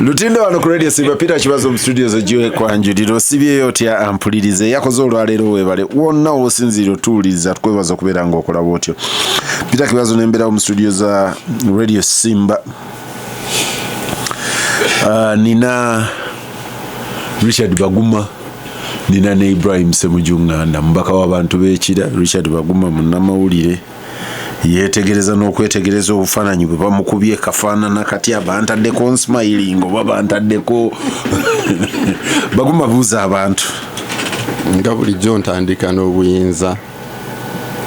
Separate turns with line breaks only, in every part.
Lutindo wano ku Radio Simba Peter Kibazo mu studio zajiwe kwa njuliro sibye yote ya ampulirize yakoze olwalero webale wonna osinziro tuliza tukwebaza kubera ngo okola botyo Peter Kibazo nembera mu studio za Radio Simba nina Richard Baguma nina ne Ibrahim Semujunganda mbaka w'abantu b'ekira Richard Baguma munnamawulire yetegereza n'okwetegereza obufaananyi bwe bamukubye kafaanana kati abantaddeko smiling oba bantaddeko Baguma buuza abantu
nga bulijjo ntandika n'obuyinza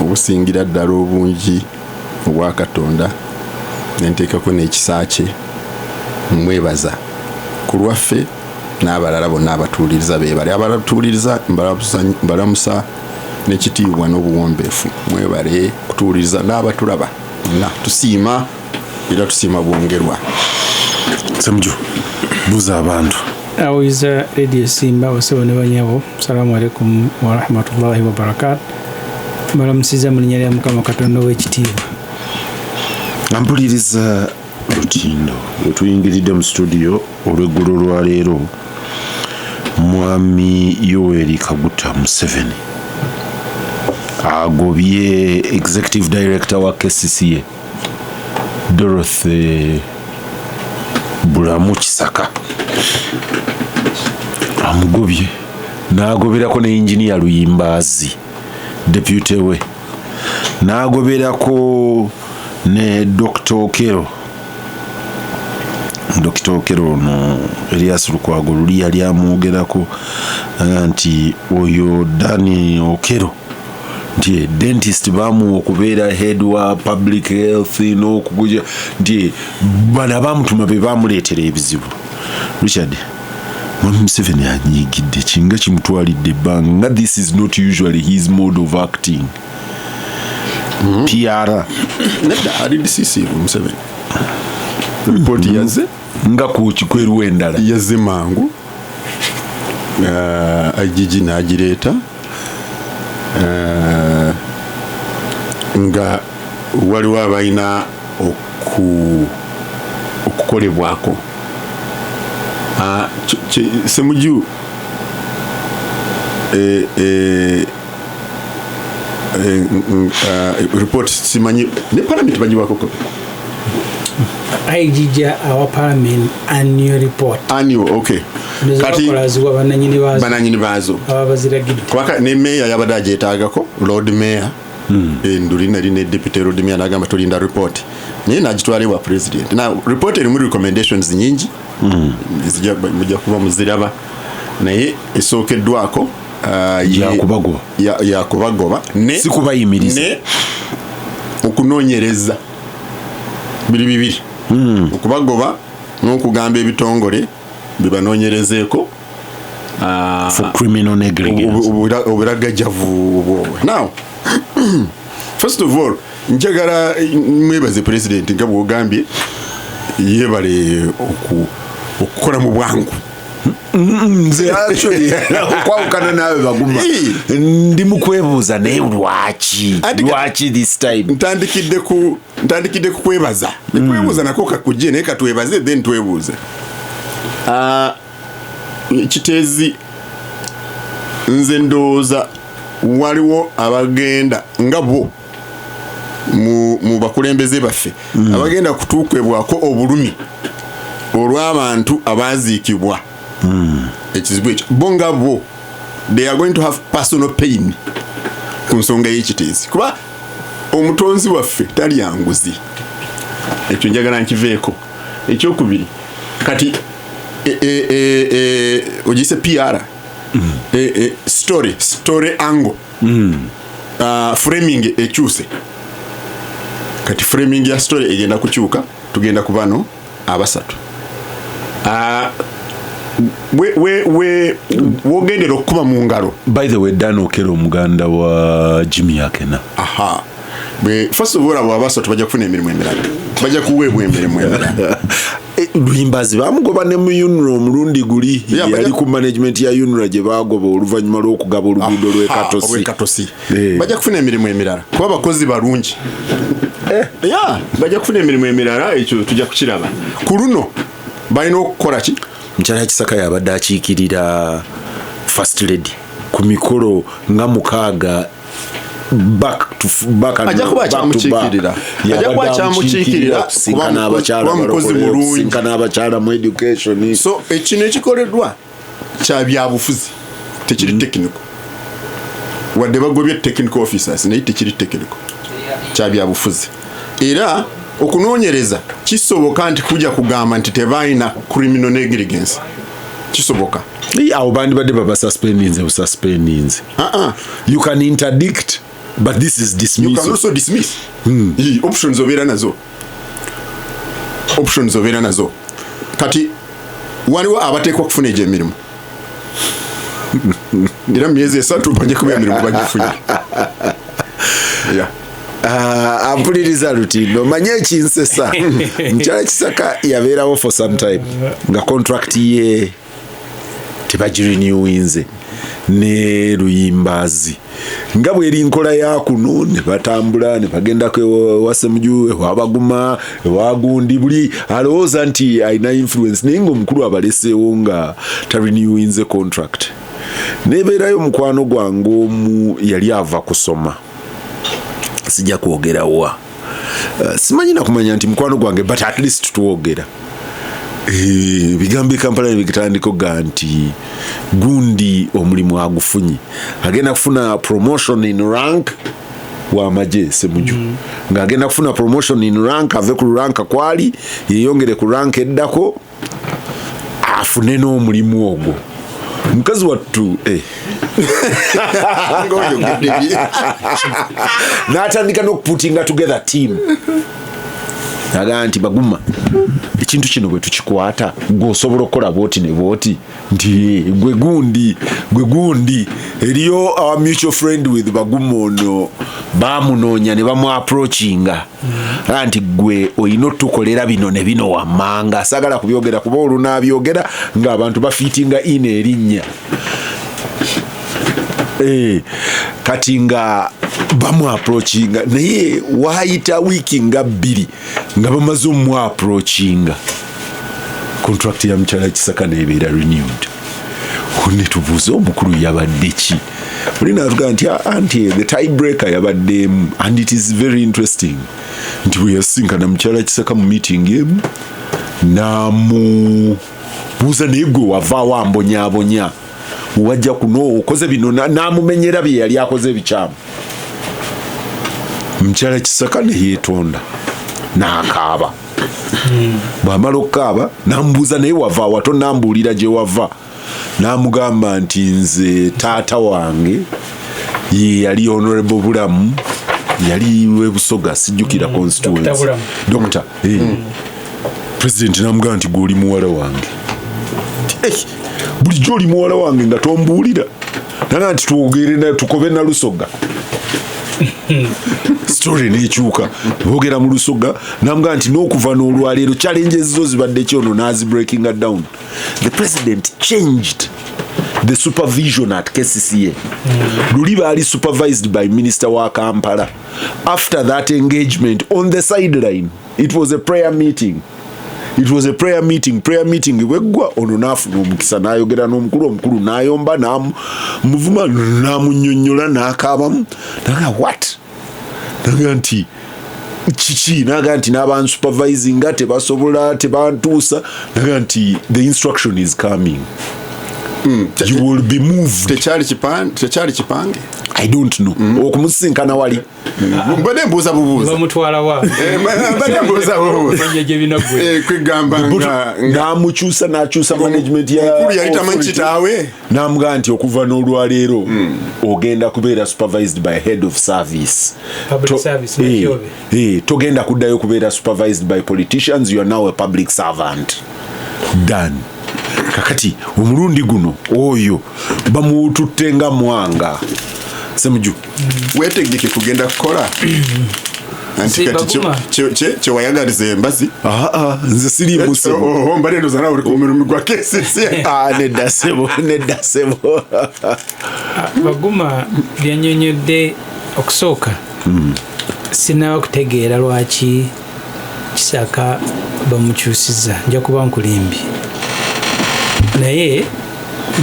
obusingira ddala obungi obwa Katonda nenteekako n'ekisa kye mwebaza ku lwaffe n'abalala bonna abatuuliriza beebale abatuuliriza mbalamusa n'ekitiibwa n'obuwombeefu mwebale kutuuliriza n'abatulaba na tusiima era tusiima bwongerwa
Semuju buuza abantu
awiza Radio Simba wasaba ne banyabo assalamu alaikum wa rahmatullahi wa barakatuh balamusiza mu linnya lya Mukama Katonda w'ekitiibwa
ampuliriza Lutindo wetuyingiridde mu studio olw'eggulo lwa leero Mwami Yoweri Kaguta Museveni agobye executive director wa KCCA Dorothy Bulamu Kisaka amugobye n'agoberako ne engineer Luyimbazi deputy we n'agoberako ne Dr. Okero no Elias Lukwago luli yali amwogerako nti oyo Dani Okero nti dentist bamu okubeera head wa public health n'okuguja nti bana bamutuma be bamuleetera ebizibu Richard Museveni anyigidde kinga kimutwalidde ebbanga this is not usually his mode of acting PR
nedda ali DCC Museveni report yaze
nga ku kikweru endala
yaze mangu ajiji n'agireeta nga waliwo abalina okukolebwako Semuju report simanyi ne parliament bagiwako
aijija our parliament annual report
okay
kati
bananyini bazo
abaziragidde
kwaka ne mayor yabada agyetaagako lord mayor nduli nali ne deputy lord mayor nagamba tolinda report naye nagitwalibwa president na report erimu recommendations nyingi mujja kuba muziraba naye esookeddwako yakubagoba ne
sikubayimiriza
ne okunoonyereza bibiri okubagoba n'okugamba ebitongole bibanoonyerezeeko
for criminal negligence
obulagajavu obwobwe now first of all njagala mwebaze president nga bwogambye yebale okukola mu bwangu
nze actually okwawukana nawe Baguma ndi mu kwebuuza naye lwaki this time
ntandikidde ku kwebaza nekwebuuza nako kakujje naye katwebaze then twebuuze kiteezi nze ndowooza waliwo abagenda nga bo mu bakulembeze baffe abagenda kutuukwebwako obulumi olw'abantu abaziikibwa ekizibu ekyo bo nga bo they are going to have personal pain ku nsonga y'ekiteezi kuba omutonzi waffe tali yanguzi ekyo njagala nkiveeko ekyokubiri kati ogise PR story angle framing ekyuse kati framing ya story egenda kukyuka tugenda kubano abasatu wogendera okukuba mu ngalo
by the way Dan Okero omuganda wa Jimmy Akena
first of all abo abasatu bajja kufuna emirimu emirala bajja kuweebwa emirimu emirala
Luyimbazi bamugoba ne mu UNRA omulundi guli yali ku management ya UNRA gye bagoba oluvannyuma lw'okugaba oluguudo lw'ekatosi
bajja kufuna emirimu emirala kuba abakozi balungi bajja kufuna emirimu emirala ekyo tujja kukiraba ku luno balina okukola ki
Mukyala Kisaka yabadde akiikirira first lady ku mikolo nga 6 back to back and
ajja kuba kyamukiikirira
kuba abakyala
mukozi mulungi
abakyala mu education.
So ekino ekikoleddwa kya byabufuzi tekiri technical wadde bagobye technical officers naye tekiri technical kya byabufuzi era okunoonyereza kisoboka nti kujja kugamba nti tebalina criminal negligence kisoboka
awo bandibadde suspendinze you can interdict but this is dismissal.
You can also dismiss. Options obeera nazo kati waliwo abateekwa kufuna egyo emirimu era myezi 3 bajja kuba emirimu bagifunye.
Ampuliriza lutindo manye ekinsesa Mukyala Kisaka yabeerawo for some time nga contract ye tebagirenewinze ne Luyimbazi nga bweri nkola ya kuno ne batambula ne bagenda Wasemju wabaguma wagundi buli alowooza nti alina influence naye ng'omukulu abaleseewo nga tarenewinze contract. Nebeerayo mukwano gwange omu yali ava kusoma sijja kwogerawa simanyi nakumanya nti mukwano gwange but at least tuwogera bigambo Kampala nebigitandiko ga nti gundi omulimu agufunyi agenda kufuna promotion in rank wa maje Ssemujju ng'agenda kufuna promotion in rank ave ku rank kwali yeyongere ku rank eddako afune n'omulimu ogwo mukazi wattu n'atandika n'okuputinga together team naga nti baguma ekintu kino bwe tukikwata ng'osobola okukola booti ne booti nti gwe gundi eriyo our mutual friend with baguma ono bamunoonya ne bamu approachinga anti gwe oyina otukolera bino ne bino wammanga sagala kubyogera kuba olunabyogera ng'abantu bafiitinga ina erinnya kati nga bamu approachinga naye waayita wiiki nga 2 nga bamaze omu approachinga contract ya Mukyala Kisaka nebeera renewed. Ne tubuuza omukulu yabadde ki buli navuga nti anti the tie breaker yabaddeemu and it is very interesting nti bwe yasinkana Mukyala Kisaka mu meeting emu namubuuza naye gwe wavaawo ambonyaabonya wajja kuno okoze bino namumenyera bye yali akoze ebikyamu. Mukyala Kisaka ne yeetonda n'akaaba bw'amala okukaaba namubuuza naye wava wato nambuulira gye wava namugamba nti nze taata wange ye yali honorable Bulamu yali webusoga sijjukira constituency Dr. President namugamba nti gw'oli muwala wange bulijjo oli muwala wange nga tombuulira naga nti twogere tukobe na Lusoga story nekyuka boogera mu Lusoga namugamba nti n'okuva n'olwaleero challenges zo zibadde kyono nazi breaking down. The president changed the supervision at KCCA. Luli baali supervised by Minister wa Kampala. After that engagement on the sideline, it was a prayer meeting. Prayer meeting weggwa ono naafuna omukisa n'ayogera n'omukulu omukulu n'ayomba muvuma n'amunnyonnyola n'akaabamu naga what naga nti kiki naga nti n'abansupervisinga tebasobola tebantuusa naga nti the instruction is coming. You will be moved.
Tekyali kipange
I don't know. Okumusinkana wali
mbadde mbuuza bubuuza
bamutwala wa
mbadde mbuuza bubuuza kwegamba
n'amukyusa n'akyusa management ya
mukulu yali tamanyi kitaawe
n'amugamba nti okuva n'olwaleero ogenda kubeera supervised by head of service. Togenda kuddayo kubeera supervised by politicians. You are now a public servant. Done. Kakati omulundi guno oyo bamututte nga mwanga Ssemujju
wetegeke kugenda kukola anti kati kye wayagaliza embazi
nze siri musebo
mbadde ndoza nawe uli ku mulimu gwa KCC
nedda sebo
Baguma byannyonnyodde okusooka sinaba kutegeera lwaki Kisaka bamukyusiza nja kuba nkulimbi naye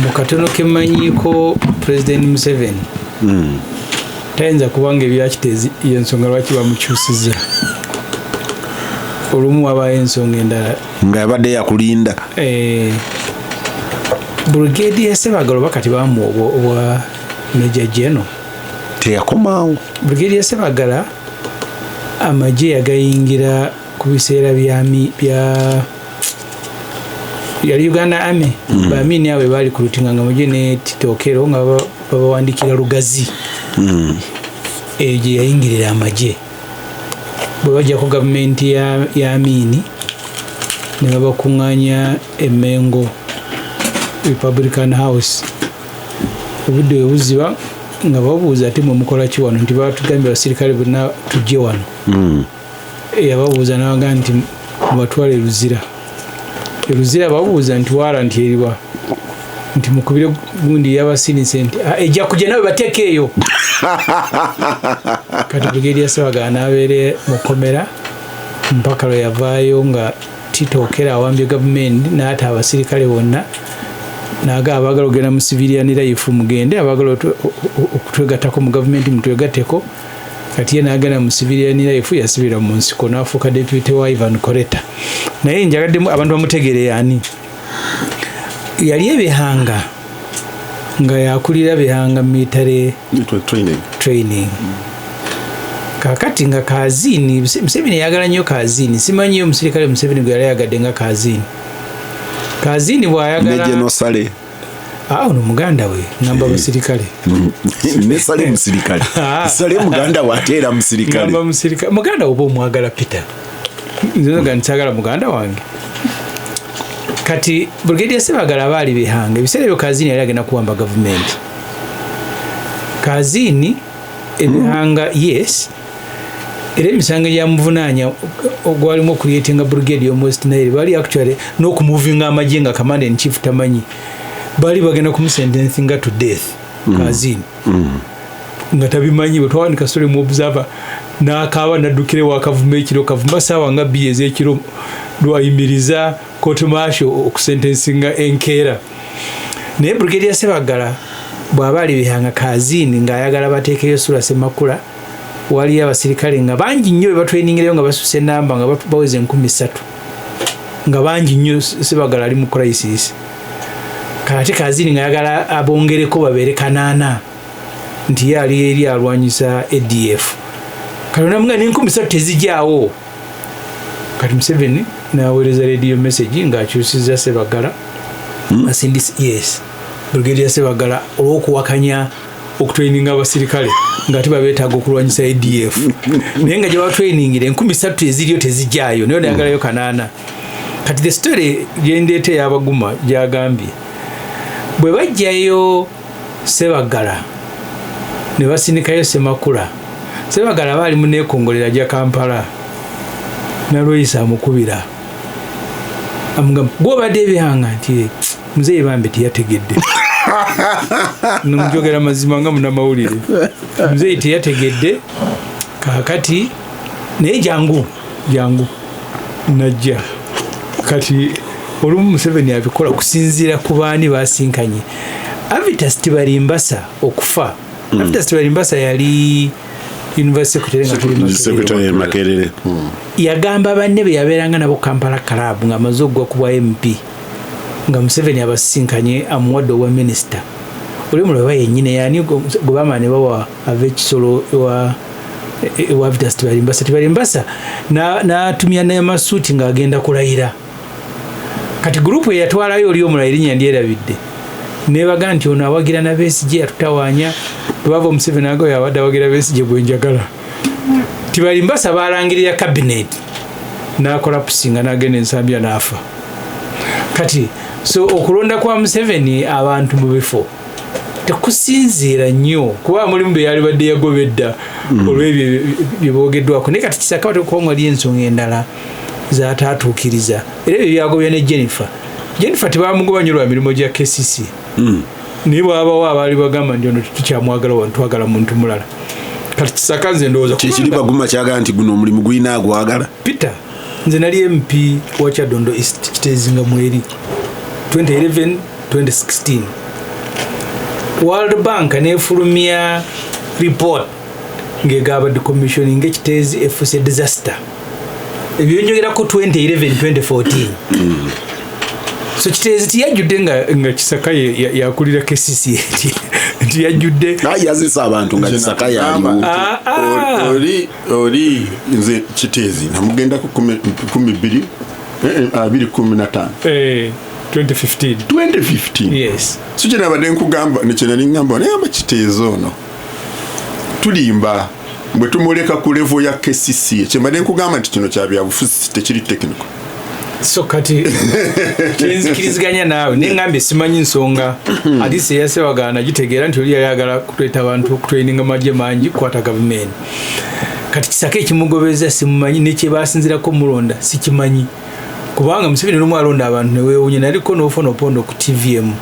mu katono kemanyiiko President Museveni tayinza kubanga ebyakitezi y'ensonga lwaki bamukyusiza olumu wabayo ensonga endala
nga yabadde yakulinda
Brigadier Ssebaggala bakati bamu obwa Major General
teyakomaawo.
Brigadier Ssebaggala amagye yagayingira ku biseera yali Uganda Army bamini abe bali ku lutinga nga amagye ne Tito Okello nga babawandikira Lugazi gye yayingirira amagye bwe bajja ku gavumenti ya Amini ne babakuŋŋaanya Emmengo Republican House obudde we buziba nga babuuza ate mwe mukola ki wano nti batugambye abasirikale bonna tujje wano yababuuza nabaga nti mubatwale Luzira babuuza nti wala nti eriwa nti mukubire gundi yabasinise nti ejja kujja nawe bateeke eyo kati Brigadier Ssebaggala n'abeere mukomera mpaka lwe yavaayo nga Tito Okello awambye gavumenti n'ata abasirikale bonna naga abagala ogenda mu civilian life mugende abagala okutwegattako mu gavumenti mutwegatteko kati ye n'agenda mu civilian life yasibira mu nsiko n'afuuka deputy wa Ivan Koleta naye njagaddemu abantu bamutegere yani yali ebihanga nga yakulira bihanga military training kakati nga kazini Museveni yagala nnyo kazini simanyiyo omusirikale Museveni gwe yali yagadde nga kazini bw'ayagala
ne Genosale
ono muganda we ngamba basirikale
ne Sale musirikale Sale muganda we ate era musirikale
ngamba musirikale muganda oba omwagala Peter nze nga nkyagala muganda wange kati Brigadier Ssebaggala baali bihanga ebiseera ebyo kazini yali agenda kuwamba gavumenti kazini ebihanga yes era emisango gyamuvunaanya ogwalimu okuliyetinga brigade y'omu West Nile bali actually n'okumuvinga amagye nga commander in chief tamanyi bali bagenda kumusentencinga to death kazini nga tabimanyi bwe twawandika story mu observer n'akaaba naddukire wa kavuma ekiro kavuma saawa nga bbiri ez'ekiro lwayimiriza court martial okusentencinga enkeera naye Brigadier Ssebaggala bw'aba ali bihanga kazini ng'ayagala bateekeyo Sula Ssemakula waliyo abasirikale nga bangi nnyo bebatweningirayo nga basusa enamba nga baweze 13,000 nga bangi nnyo Ssebaggala ali mu crisis kati kazini nga yagala abongereko babeere 8 nti ye ali eri alwanyisa ADF kalona mga ne13,000 tezijaawo kati Museveni n'aweereza radio message ng'akyusiza Ssebaggala asindisi yes Brigadier Ssebaggala olw'okuwakanya okutraininga abasirikale nga tebabeetaaga okulwanyisa ADF naye nga gye batrainingire 13,000 eziriyo tezijjaayo naye nayagalayo 8 kati the story gyendeeta ey'abaguma gyagambye bwe bajjayo Ssebaggala ne basindikayo Ssemakula Ssebaggala baali mu neekongolera gya Kampala nalweyisa amukubira amugamba gw'obadde ebihanga nti muzeeyi bambi teyategedde nomujogera mazima nga munamawulire muzeeyi teyategedde kakati naye jangu najja kati olumu Museveni abikola kusinziira ku baani basinkanye Avitas Tibalimbasa okufa Avitas Tibalimbasa yali University
Secretary Makerere
yagamba banne be yabeeranga nabo Kampala Club nga amaze okugwa ku bwa MP nga Museveni abasinkanye amuwadde obwa minisita oli mulaba yennyine yani gwe bamaane bawa ab'ekisolo ewa Avitas Tibalimbasa n'atumya n'amasuuti ng'agenda kulayira kati gurupu eyatwalayo oli omulala erinnya ndyerabidde nebaga nti ono awagira na Besigye yatutawaanya bwava Museveni ago yawadde awagira Besigye bwenjagala Tibalimbasa balangirira cabinet n'akola pusinga n'agenda ensambya n'afa kati so okulonda kwa Museveni abantu mu bifo tekusinziira nnyo kuba mulimu be yali badde yagobedda olw'ebyo bye boogeddwako naye kati Kisaka batekukongwa li ensonga endala zaataatuukiriza era ebyo byagobya ne Jennifer tebamugoba nnyo lwa mirimu gya KCC naye bwabawo abaali bagamba nti ono tukyamwagala wano twagala muntu mulala kati Kisaka nze ndowooza
kikiri baguma kyagala nti guno omulimu gulina agwagala
Peter nze nali MP wa Kyadondo East Kiteezi nga mweri 2011 2016 World Bank nefulumya report ngegaba the commission ngekiteezi efuse disaster ebyonjogera ko 2011 2014 so Kiteezi tiyajudde nga Kisaka yakulira KCC tiyajudde
yazisa abantu nga Kisaka yaliwo
oli nze Kiteezi namugenda ku 12 2015
yes
so kye nabadde nkugamba nekye nali ngamba naye Kiteezi ono tulimba bwe tumuleka ku level ya KCC kye mbadde nkugamba nti kino kya byabufuzi tekiri technical
so kati kiriziganya naawe neŋŋambye simanyi nsonga Adisi yasebagana gitegeera nti oli yayagala kuleeta abantu okutraininga magye mangi kukwata gavumenti kati Kisaka ekimugobeza simumanyi nekyebasinzirako mulonda sikimanyi kubanga Museveni n'omu alonda abantu neweewunya naliko n'ofuna opondo ku TVM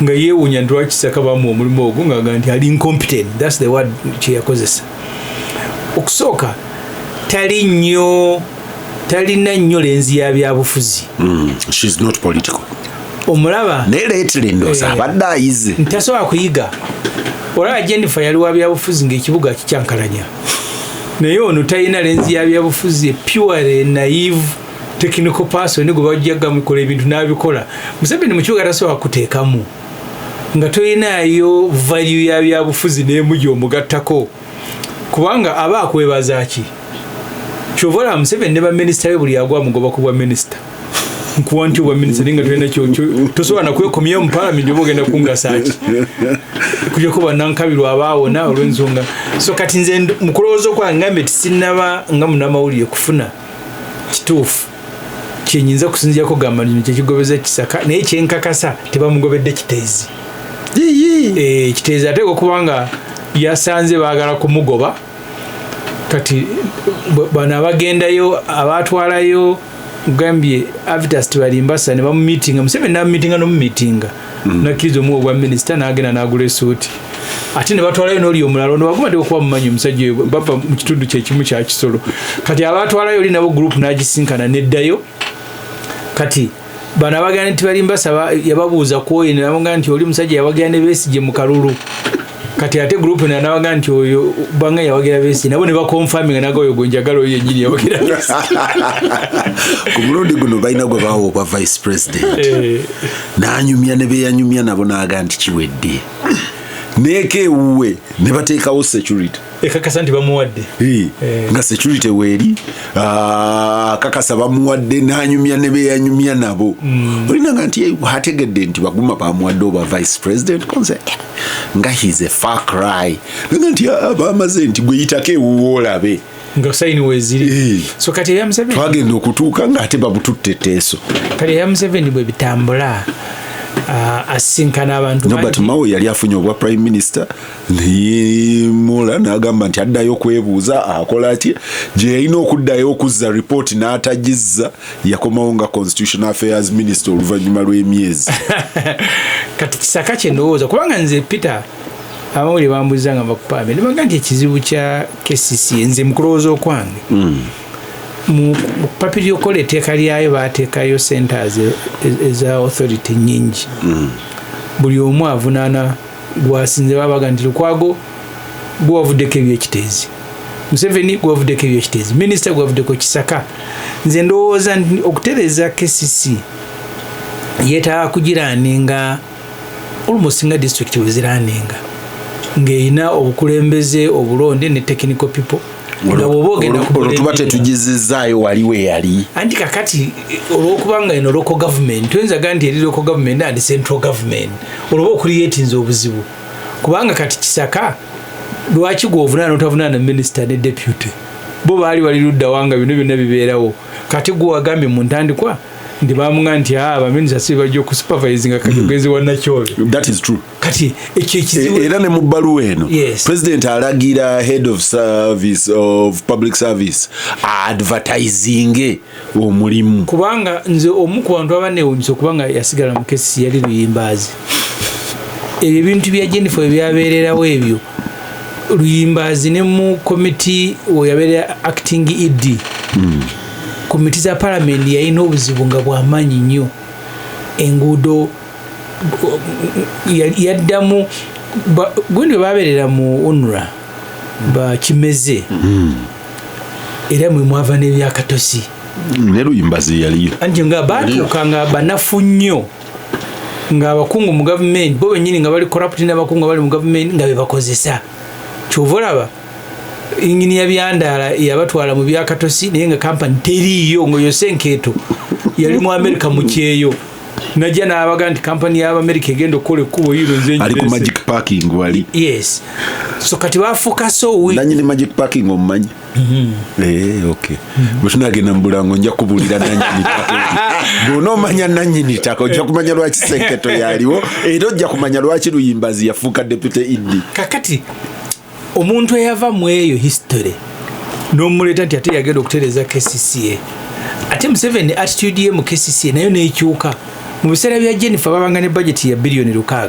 nga yeewunya nti lwaki Kisaka bamuwa omulimu ogwo ng'aga nti ali incompetent that's the word kye yakozesa okusooka talina nnyo lenzi ya byabufuzi
she's not political
omulaba
neleetera endooza abadde ayize
ntasobola kuyiga olaba Jennifer yali wa byabufuzi ng'ekibuga kikyankalanya naye ono talina lenzi ya byabufuzi pure naive technical person gwe bajjaga mukola ebintu n'abikola Museveni mu kibuga tasobola kuteekamu nga toyinaayo value ya byabufuzi n'emugi omugattako kubanga aba akwebaza ki kyovola Museveni ne baminisita be buli agwa mugoba ku bwa minisita nkuwa nti obwa minisita nga tulina tosobola nakwekomyayo mu palamenti oba ogenda kungasaaki kugyako bannankabirwa abaawona olw'ensonga so kati nze mu kulowooza okwange ngambe tisinnaba nga munnamawulire kufuna kituufu kyenyinza kusinziirako gamba nti kyekigobeza Kisaka naye kyenkakasa tebamugobedde Kiteezi Kiteezi ate okubanga yasanze baagala kumugoba kati bano abagendayo abatwalayo gambye Avitas Tibalimbasa ne bamumitinga Museveni n'amumitinga n'omumitinga nakkiriza omuwa ogwa minisita n'agenda n'agula essuuti ate ne batwalayo n'oli omulala ono baguma tekuba mumanyi omusajja oyo bava mu kitundu kyekimu kya Kisolo kati abatwalayo oli nabo gurupu n'agisinkana neddayo kati bano abagenda Tibalimbasa yababuuza kwoyo ne bamugamba nti oli musajja yawagera ne Besigye mu kalulu kati ate group ne nabaga nti oyo banga yawagera Besigye nabo ne bakonfaminga naga oyo gwenjagala oyo yennyini yawagera
ku mulundi guno balina gwe bawo kwa vice president n'anyumya ne beyanyumya nabo n'aga nti kiwedde neeke ewuwe ne bateekawo security
ekakasa nti bamuwadde
nga security weeri kakasa bamuwadde n'anyumya ne beyanyumya nabo olinanga nti hategedde nti baguma bamuwadde oba vice president konse nga he's a far cry nga nti bamaze nti gweyitako ewuwe olabe
nga sayini weziri so kati ya Museveni
twagenda okutuuka nga ate babututte teeso
kati ya Museveni bwe bitambula asinkana abantu
Robert Mao yali afunye obwa prime minister Mola n'agamba nti addayo kwebuuza akola ati gye yalina okuddayo okuzza report n'atagizza yakomawo nga constitutional affairs minister oluvannyuma lw'emyezi
kati Kisaka kye ndowooza kubanga nze Peter abawuli bambuuza nga bakupambe nibaga nti ekizibu kya KCC nze mu kulowooza okwange mu papiri okola etteeka lyayo baateekayo centers eza authority nyingi buli omu avunaana gwasinze babaga nti Lukwago gwavuddeko ebyekiteezi Museveni gwavuddeko ebyekiteezi minisita gwavuddeko Kisaka nze ndowooza nti okutereeza KCC yeetaaga kugiraaninga almost nga district weziraaninga ng'erina obukulembeze obulonde ne technical people
tuba tetugizizaayo waliwo eyali
anti kakati olwokubanga eno local government tuyinzaga nti eri local government and central government olwoba okuliyetinza obuzibu kubanga kati Kisaka lwaki gwovunaana otavunaana minister ne deputy bo baali bali ludda wanga bino byonna bibeerawo kati gwagambye mu ntandikwa ndi bamunga nti abaminisita si bajja okusupervisinga kagezi wa Nakyobe.
That is true.
Kati ekyo ekizibu
era ne mu bbaluwa eno
yes.
President alagira head of service of public service advertising omulimu
kubanga nze omu ku bantu abanewunyisa kubanga yasigala mu kesi yali Luyimbazi ebyo bintu bya Jennifer ebyabeererawo ebyo Luyimbazi ne mu committee oyabeera acting ED komiti za parliament yalina obuzibu nga bw'amaanyi nnyo. Enguudo yaddamu gundi bwe babeerera mu UNRA bakimeze era mwe mwava n'ebyakatosi
ne Luyimbazi yaliyo
anti nga baatuuka nga banafu nnyo ng'abakungu mu gavumenti bo bennyini nga bali corrupt n'abakungu bali mu gavumenti nga be bakozesa. Kyova olaba inginiya Byandaala yabatwala mu byakatosi naye nga kampani teriiyo ng'oyo Senkeeto yali mu America mu kyeyo najja n'abaga nti kampani y'Abamerika egenda okukola ekkubo yiro nze
ali ku Magic Parking wali.
Yes, so kati baafuuka so
nanyini Magic Parking omumanyi. Okay. Bwetunagenda mu Bulango nja kubuulira nanyini parking bw'onoomanya nanyini ttaka ojja kumanya lwaki Senkeeto yaliwo era ojja kumanya lwaki Luyimbazi yafuuka deputy ED.
Kakati omuntu eyava mu eyo history n'omuleeta nti ate yagenda okutereeza KCCA ate Museveni attitude ye mu KCCA nayo neekyuka. Mu biseera bya Jennifer babanga ne budget ya bilioni 600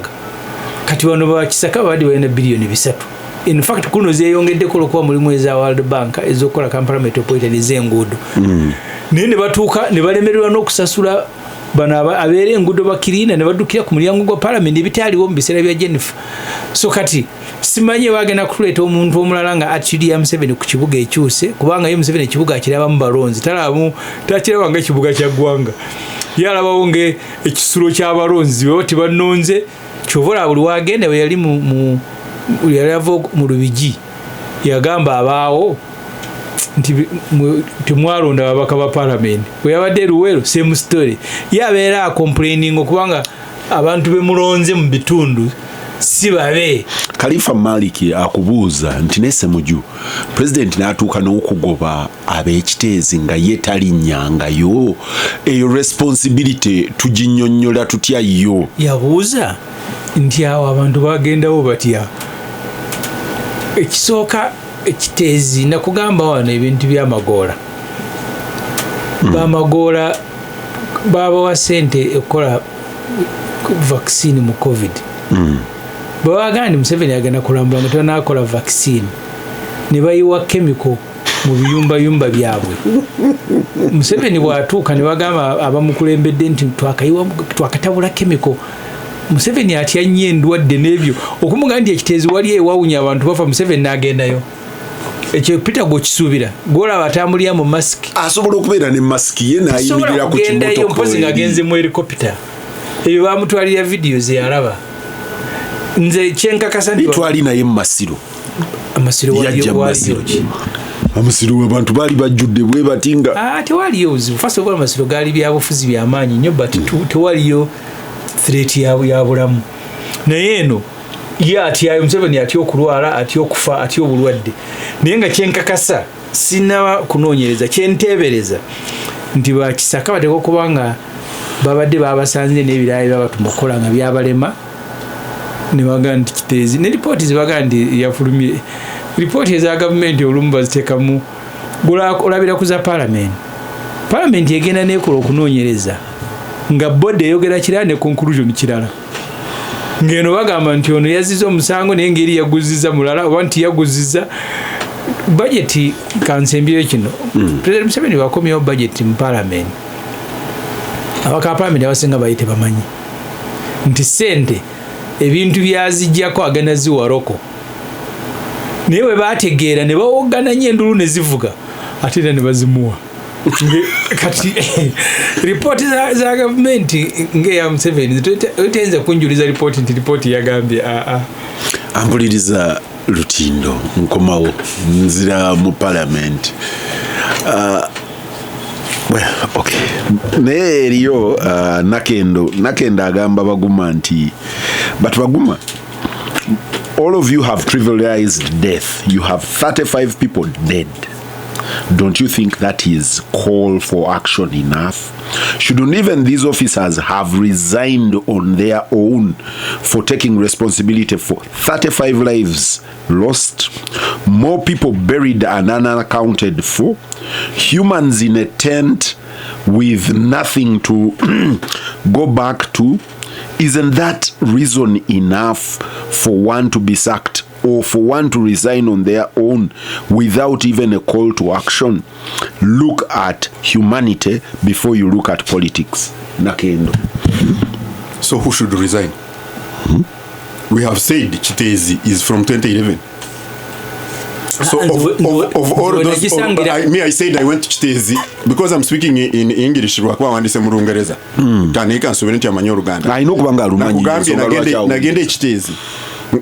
kati bano ba Kisaka babadde balina bilioni 3. In fact kuno zeeyongeddeko olwokuba mulimu eza World Bank ez'okukola Kampala Metropolitan ez'enguudo naye ne batuuka ne balemererwa n'okusasula bano abeera enguudo bakiriina ne baddukira ku mulyango gwa Parliament ebitaaliwo mu biseera bya Jennifer. So kati simanye bagenda kuleeta omuntu omulala nga attitude ya Museveni ku kibuga ekyuse kubanga ye Museveni ekibuga akirabamu balonzi takiraba nga ekibuga kya ggwanga yalabawo nga ekisulo ky'abalonzi bwe bati bannonze. Kyovola buli wagenda we yali yalava mu Lubigi yagamba abaawo nti temwalonda babaka ba Parliament bwe yabadde Luweero same story yabeera complaining okubanga abantu bemulonze mu bitundu si babe.
Khalifa Maliki akubuuza nti Nessemuju president n'atuuka n'okugoba ab'ekiteezi nga ye talinnyangayo eyo responsibility tuginnyonnyola tutya yo.
Yabuuza nti awo abantu bagendawo batya. Ekisooka ekiteezi nakugamba wano ebintu by'amagoola bamagoola babawa ssente ekola vaccine mu COVID. Bwagandi Museveni agenda kulambula nga tanakola vaccine ne bayiwa chemical mu biyumbayumba byabwe. Museveni bwatuuka ne bagamba abamukulembedde nti twakatabula chemical. Museveni atya nnyo endwadde n'ebyo okumuga nti ekiteezi wali ewawunya abantu bafa Museveni n'agendayo. Ekyo Peter gw'okisuubira gw'olaba atambulira mu masiki
asobola okubeera ne masiki ye n'ayimirira ku kimotoka
mpozi ng'agenze mu helicopter. Ebyo bamutwalira videos eyalaba. Nze kyenkakasa nti
twali naye mu Masiro.
Amasiro waliyo
Amasiro abantu baali bajjudde bwe batinga.
Tewaliyo buzibu. First of all Amasiro gaali byabufuzi by'amaanyi nnyo but tewaliyo threat ya bulamu. Naye eno ye atyayo Museveni atya okulwala atya okufa atya obulwadde. Naye nga kyenkakasa sinaba kunoonyereza kyenteebereza nti bakisaka bateka okubanga babadde babasanze n'ebiraayi by'abatumukola nga byabalema ne bagamba nti kiteezi ne ripooti zibaga nti yafulumye. Ripooti eza gavumenti olumu baziteekamu olabira ku za Parliament egenda neekola okunoonyereza nga bodi eyogera kirala ne conclusion kirala. Ng'eno bagamba nti ono yazizza omusango naye ngeri yaguziza mulala oba nti yaguziza budget. Kansembire kino President Museveni wakomyewo budget mu Parliament. Abaka Parliament abasinga bayite bamanyi nti ssente ebintu byazijjako agenda ziwaroko naye bwe baategeera ne bawogana nnyo endulu ne zivuga ate era ne bazimuwa. Kati ripooti za gavumenti ng'eya Museveni tenza kunjuliza ripooti nti ripooti yagambye
ampuliriza Lutindo nkomawo nzira mu Parliament. Well, okay. Naye eriyo Nakendo agamba Baguma nti but Baguma, all of you have trivialized death. You have 35 people dead. Don't you think that is call for action enough? Shouldn't even these officers have resigned on their own for taking responsibility for 35 lives lost, more people buried and unaccounted for, humans in a tent with nothing to go back to? Isn't that reason enough for one to be sacked or for one to resign on their own without even a call to action. Look at humanity before you look at politics. Nakendo.
So who should resign? We have said Chitezi is from 2011. So of all those, I said I went to Chitezi because I'm speaking in English. Rwakwa wandise mu Lungereza. Tanika sovereignty ya manyo Uganda.
I know kubanga alumanyi.
Nagende Chitezi.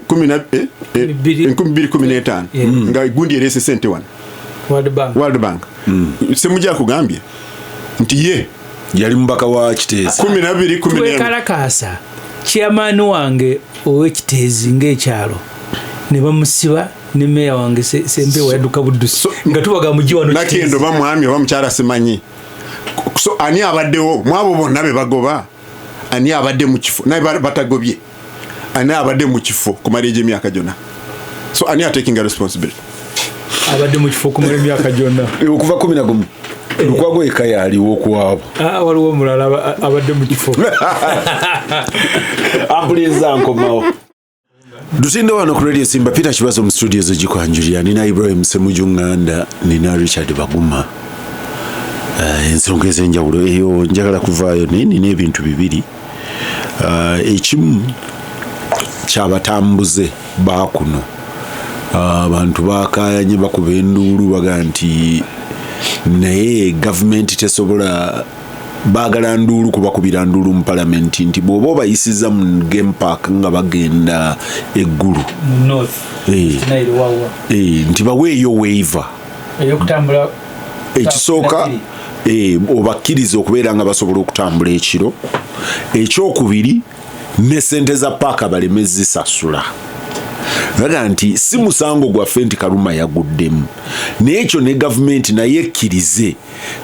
2015 nga gundi erese sente wan World Bank semujja kugambye nti ye
yali mbaka wa Chitezi
12
karakasa chairman wange owe Chitezi ng'ekyalo ne bamusiba ne meya wange sembe waduka buddusi nga tubaga muji wano
nakendo bamwami bamukyala simanyi so ani abaddewo mwabo bonna be bagoba ani abadde mu kifo naye batagobye ani abadde mu kifo kumala emyaka jonna so ani are taking a responsibility
abadde mu kifo kumala emyaka jonna
okuva 11 lukwago ekaya aliwo kwabo
waliwo mulala abadde mu kifo
ambuliza nkomawo Dutinde wano ku Radio Simba Peter Kibazo mu studios z'Jikwanjulia nina Ibrahim Semujunganda nina Richard Baguma ensonga ez'enjawulo eyo njagala kuvaayo nina ebintu bibiri ekimu kyabatambuze bakuno abantu bakayanye bakuba enduulu baga nti naye gavumenti tesobola bagala nduulu kubakubira nduulu mu parliament nti bw'oba obayisiza mu game park nga bagenda eggulu nti baweeyo waiver ekisooka obakkiriza okubeera nga basobola okutambula ekiro ekyokubiri ne sente za paaka baleme zisasula baga nti si musango gwaffe nti Kaluma yaguddemu naye ekyo ne gavumenti naye ekkirize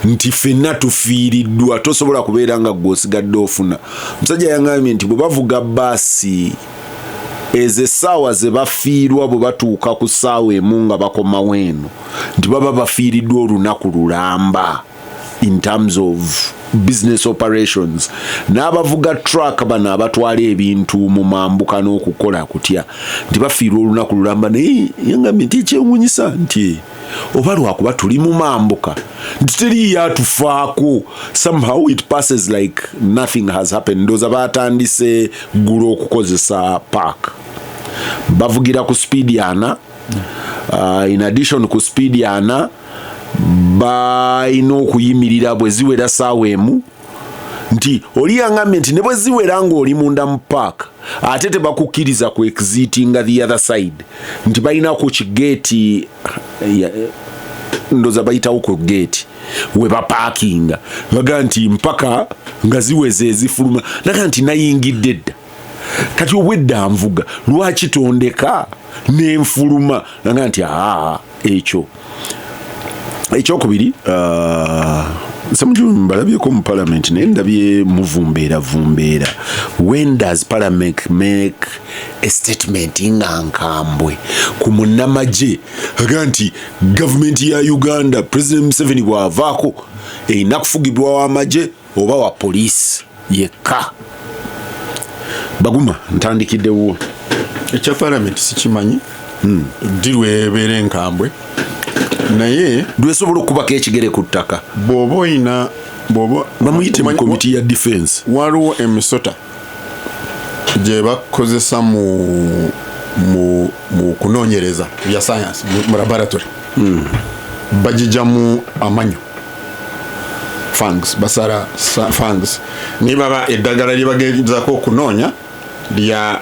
nti ffenna tufiiriddwa tosobola kubeera nga gw'osigadde ofuna musajja yangambye nti bwe bavuga baasi ezo essaawa ze bafiirwa bwe batuuka ku ssaawa emu nga bakomawo eno nti baba bafiiriddwa olunaku lulamba in terms of business operations n'abavuga truck bano abatwala ebintu mu mambuka n'okukola kutya nti bafiirwa olunaku lulamba naye yangambye nti ekyewuunyisa nti oba lwakuba tuli mu mambuka nti teriyo atufaako somehow it passes like nothing has happened ndooza baatandise ggulo okukozesa park bavugira ku speed yana in addition ku speed yana balina okuyimirira bwe ziwera ssaawa emu nti oli yangambye nti ne bwe ziwera ng'oli munda mu park ate tebakukkiriza ku exitinga the other side nti balina ku kigeeti ndoza bayitawo ku geeti we bapaakinga baga nti mpaka nga ziweze ezifuluma naga nti nayingidde dda kati obwedda nvuga lwaki tondeka n'enfuluma naga nti ekyo ekyokubiri mbalabyeko mu parliament naye ndabye muvumbeera when does parliament make a statement nga nkambwe ku munnamagye aga nti gavumenti ya Uganda President Museveni bw'avaako erina kufugibwa w'amagye oba wa poliisi yekka Baguma ntandikiddewo
ekya parliament sikimanyi dirwebeere enkambwe naye
lwesobola okubako ekigere ku ttaka
bw'oba oyina
bamuyite mu komiti ya defense
waliwo emisota gye bakozesa mu kunoonyereza bya science mu laboratory bagijjamu amanyo fangs basara fangs niba ba eddagala lye bagezaako okunoonya lya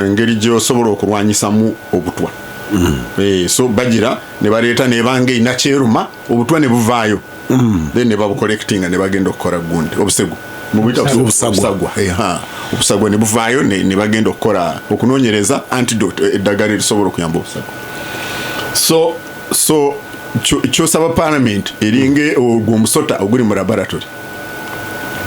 engeri gy'osobola okulwanyisamu obutwa so bagira ne baleeta ne bange ina kyeruma obutwa ne buvaayo then ne babucollectinga ne bagenda okukola gundi obusego mubita obusagwa ne buvaayo ne bagenda okukola okunoonyereza antidote eddagala lisobola okuyamba obusagwa so kyosaba parliament eringe ogwo omusota oguli mu laboratory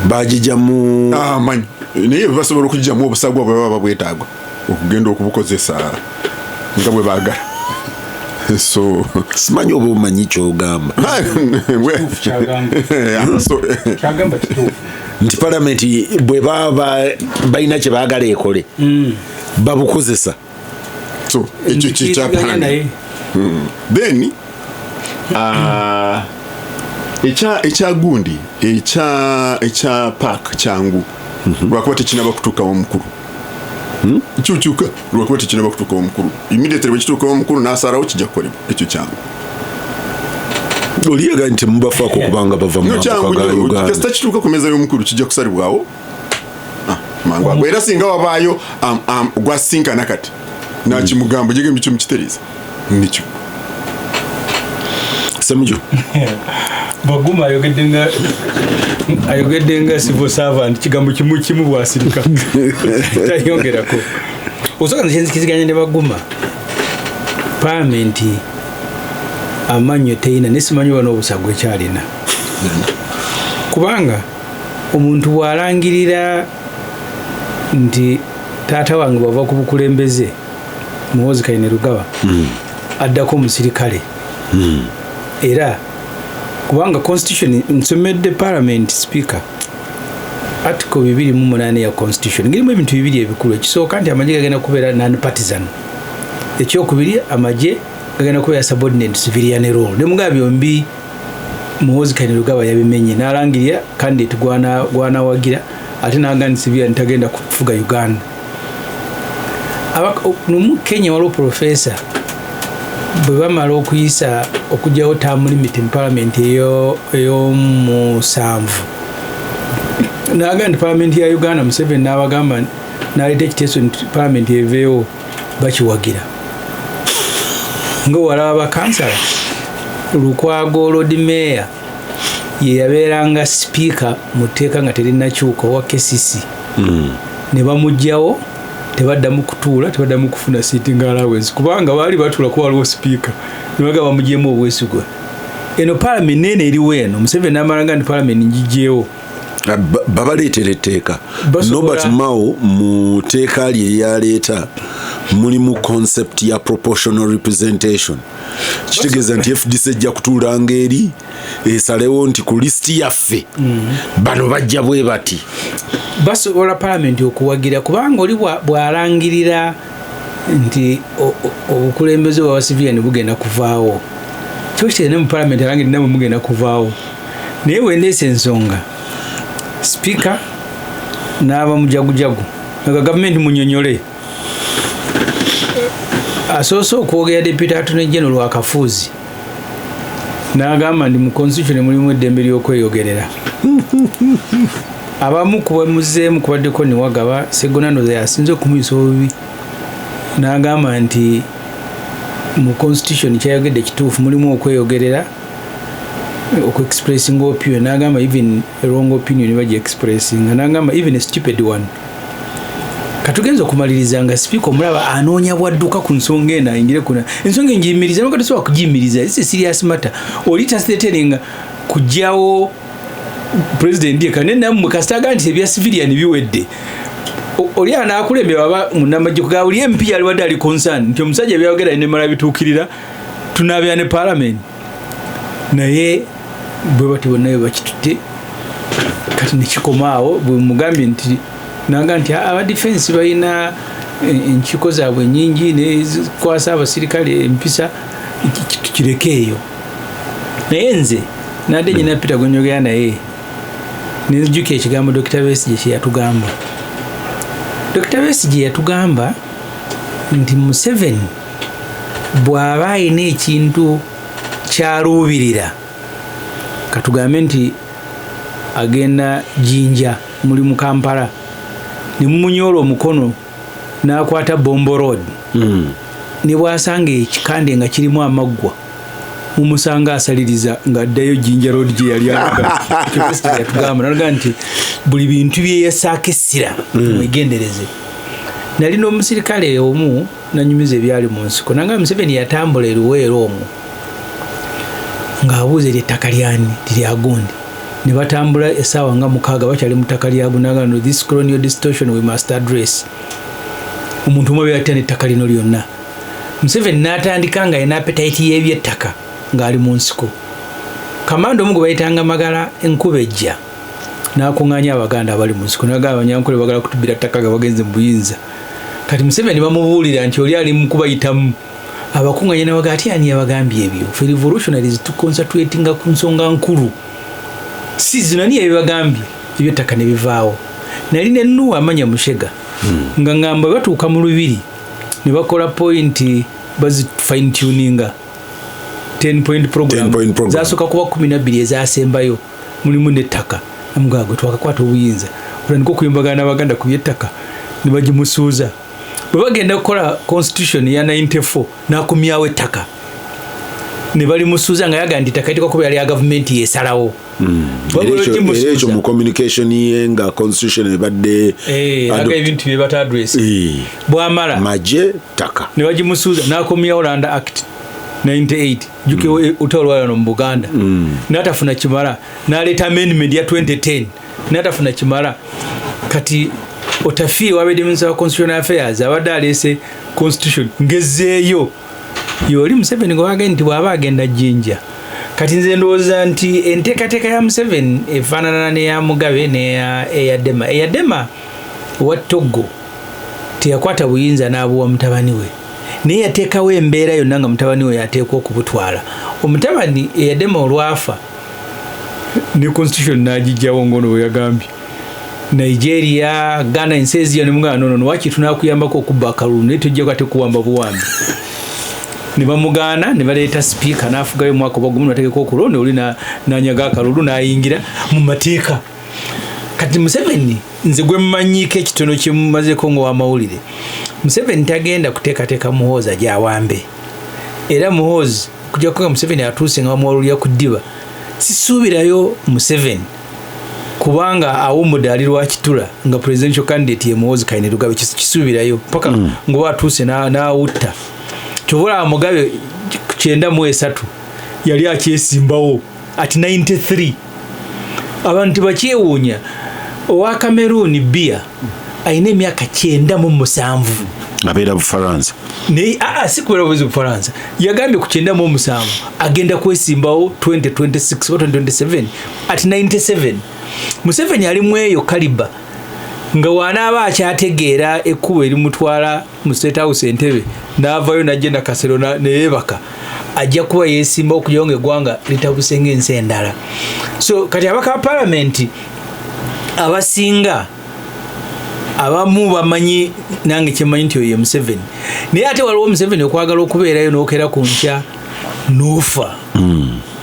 bagijjamu
manyi naye basobola okugijjamu obusagwa bwe baba bwetaagwa okugenda okubukozesa nga bwe baagala so
simanyi oba omanyi kyogamba nti palamenti bwe baba balina kye baagala ekole babukozesa
so ekyo kyekyapanani then ekya gundi ekya park kyangu lwakuba tekinaba kutuukawo omukulu kyukyuka lwakuba tekinaba kutuukawo omukulu immediately bwe kituukawo omukulu n'asalawo kijja kukolebwa ekyo kyangu
oliyaga nti mubafaako kubanga bava mu mambuka ga Uganda
kasita kituuka ku mmeeza y'omukulu kijja kusalibwawo mangu era singa wabaayo gwasinkana kati nakimugambo jege mikyo mukitereeza nikyo
Semjo
Baguma ayogedde nga civil servant kigambo kimu bwasirika tayongerako osoka nzikiziganya ne Baguma parliament amanyo teina nesimanyi wano obusagwe kyalina kubanga omuntu walangirira nti taata wange bava ku bukulembeze Muhoozi Kainerugaba addako omusirikale era kubanga constitution nsomedde parliament speaker article 208 ya constitution ngirimu ebintu bibiri ebikulu ekisooka nti amagye gagenda kubeera non partisan ekyokubiri amagye gagenda kubeera subordinate civilian role ne mugabe byombi Muhoozi Kainerugaba yabimenye n'alangirira candidate gwana wagira ate n'agandi civilian tagenda kufuga Uganda mu Kenya waliwo professor bwe bamala okuyisa okujjawo term limit mu parliament ey'omusanvu n'agamba nti parliament ya Uganda Museveni n'abagamba n'aleeta ekiteeso nti parliament eveewo bakiwagira ng'owalaba bakansala Lukwago Lord Mayor ye yabeeranga speaker mu tteeka nga terinakyuka owa KCC ne bamugjawo tebaddamu kutuula tebaddamu kufuna sitting allowance kubanga baali batuula ko waliwo speaker ne bagamba bamugyemu obwesigwa eno parliament nene eriwo eno Museveni n'amalanga nti parliament njijjeewo
babaleetera etteeka Norbert Mao mu tteeka lye lyaleeta mulimu concept ya proportional representation kitegeeza nti FDC ejja kutuulanga eri esalewo nti ku listi yaffe bano bajja bwe bati
basobola parliament okuwagira kubanga oli bwalangirira nti obukulembeze bwa civilian bugenda kuvaawo kyo kitene mu parliament alangirira namwe mugenda kuvaawo naye wendeesa ensonga speaker n'aba mujagujagu nga gavumenti munyonyole asoose okwogera deputy attorney general wa Kafuzi n'agamba ndi mu constitution mulimu eddembe ly'okweyogerera abamu kubamuzeemu kubaddeko ne Wagaba Ssegonando yasinze okumuyisa obubi n'agamba nti mu constitution kyayogedde kituufu mulimu okweyogerera expressing opinion n'agamba even a wrong opinion baji expressing n'agamba even a stupid one katugenza okumaliriza nga speaker omulaba anoonya bwadduka ku nsonga eno ayingire kuna ensonga enjiyimiriza noka tosobola kugiyimiriza it's a serious matter oli tasiteterenga kujjawo president yekane nammwe kasitaga nti ebya civilian biwedde oli anaakulembera baba munamajje kugaa oli MP yali wadde ali concern nti omusajja byayogera ne mala bituukirira tunaabya ne parliament naye bwe bati bonna bakitutte kati nekikomaawo bwe mugambye nti nanga nti aba defense balina enkiiko zaabwe nyingi nezikwasa abasirikale empisa kirekeeyo naye nze nadde nyina Peter Gonyogera naye nenzijukira ekigambo Dr. Besigye kye yatugamba Dr. Besigye yatugamba nti Museveni bw'aba alina ekintu kyaluubirira katugambe nti agenda Jinja muli mu Kampala ne mumunyola omukono n'akwata Bombo Road ne bwasanga ekikande nga kirimu amaggwa mumusanga asaliriza ng'addayo Jinja Road gye yali alaga yatugamba nalaga nti buli bintu bye yasaako essira mwegendereze nalina omusirikale omu nanyumiza ebyali mu nsiko nanga Museveni yatambula eruweero omwo ng'abuuza ery'ettaka lyani liryagundi ne batambula essaawa nga 6 bakyali mu ttaka lya Bunagana this colonial distortion we must address omuntu omwe byatya n'ettaka lino lyonna Museveni n'atandika nga yina appetite y'ebyettaka ng'ali mu nsiko kamanda omu gwe bayitanga Magala enkuba ejja n'akuŋŋaanya Abaganda abali mu nsiko n'agamba Abanyankole bagala kutubira ttaka nga bagenze mu buyinza kati Museveni bamubuulira nti oli ali mu kubayitamu abakunganya nabaga ati ani yabagambye ebyo fe revolutionaries tuconcentratinga ku nsonga nkulu si zino ani yabagambye ebyettaka ne bivaawo nali ne Nuwa amanya Mushega nga ngamba batuuka mu lubiri ne bakola point bazi fine tuninga 10 point program zasooka kuba 12 ezasembayo mulimu n'ettaka amugagwe twakakwata obuyinza olandika okuyimbagana n'abaganda ku byettaka ne bagimusuuza bwe bagenda kukola constitution ya 94 n'akumyawo ettaka ne bali musuuza nga yaga nti ettaka itika kuba yali ya gavumenti yesalawo
ekyo mu communication ye nga constitution ebadde
aga ebintu bye bata address bwamala
maje ttaka
ne bagimusuuza n'akumyawo Land Act 98 juke utawalwala mu Buganda n'atafuna kimala n'aleeta amendment ya 2010 n'atafuna kimala kati Otafiire wabedde Minister wa Constitutional Affairs abadde aleese constitution ngezeeyo yoli Museveni gwe wagenda nti bw'aba agenda Jinja kati nze ndowooza nti enteekateeka ya Museveni efaanana n'eya Mugabe n'eya Dema owa Togo teyakwata buyinza n'abuwa mutabani we naye yateekawo embeera yonna nga mutabani we yateekwa okubutwala omutabani eya Dema olwafa ne constitution n'agijjawo ngono bwe yagambye Nigeria, Ghana ensi eziyo ne mugana no waki tunakuyambako okubba akalulu naye tujja kate kuwamba buwambi ne bamugana ne baleeta speaker n'afugayo mwaka obagumu nategeka okulonda oli nanyaga akalulu n'ayingira mu mateeka kati Museveni nze gwe mmanyiiko ekitono kye mumazeko ng'owamawulire Museveni tagenda kuteekateeka muhoozi gyawambe era muhoozi kujja kuga Museveni atuuse nga bamuwalulira ku ddiba sisuubirayo Museveni kubanga awumudde ali lwakitula nga presidential candidate ye Muhoozi Kainerugaba kisuubirayo paka ngoba atuuse n'awutta kyobula Mugabe 93 yali akyesimbawo ati 93 abantu bakyewuunya owa Cameroon Biya ayina emyaka 97
abeera Bufaransa
naye si kubeera Bufaransa yagambye ku 97 agenda kwesimbawo 2026 or 2027 ati 97 Museveni ali mweyo kaliba nga wanaaba akyategeera ekkubo erimutwala mu State House Entebbe n'avayo n'agenda Kasero neyeebaka ajja kuba yeesimba okugira nga eggwanga litabuse ng'ensi endala so kati abaka palamenti abasinga abamu bamanyi nange kyemanyi nti oyo Museveni naye ate waliwo Museveni okwagala okubeerayo n'okera ku nkya n'ofa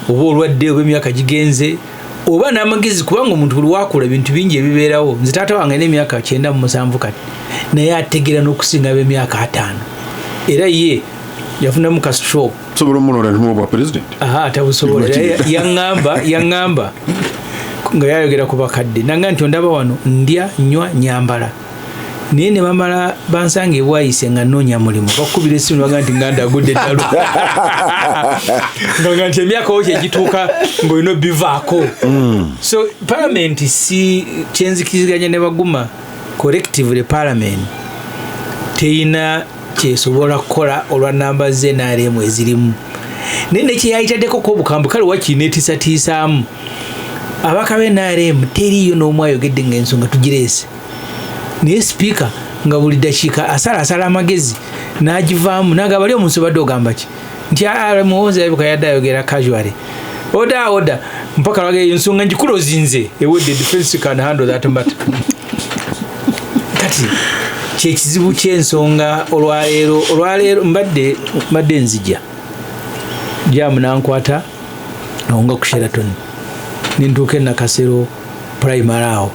oba olwadde oba emyaka gigenze oba n'amagezi kubanga omuntu buli wakula ebintu bingi ebibeerawo nze taata wange n'emyaka 97 kati naye ategeera n'okusinga b'emyaka 5 era ye yafunamu ka stroke
sobola omulola ntimubwa president
atabusobola yaŋŋamba nga yayogera ku bakadde nanga nti ondaba wano ndya nywa nyambala naye ne bamala bansanga ebwayise nga nnoonya mulimu bakubira essimu baga nti nganda agudde ddalo nga nti emyaka wo kyegituuka ng'olina bivaako so palamenti si kyenzikiriziganya ne baguma collectively parliament teyina kyesobola kukola olwa namba ze NRM ezirimu naye nekyeyayitaddeko kobukambwe kale wakineetisatiisaamu abaka be NRM teriyo n'omu ayogedde ng'ensonga tugireese naye sipiika nga buli dakiika asala amagezi n'agivaamu n'agamba ali omunsi badde ogamba ki nti Muhoozi alabika yadde ayogera casually oda mpaka lwage ensonga ngikulozinze ewedde defense can handle that matter kati kyekizibu ky'ensonga olwaleero mbadde nzija jamu nankwata nga ku Sheraton nintuuka e Nakasero primary awo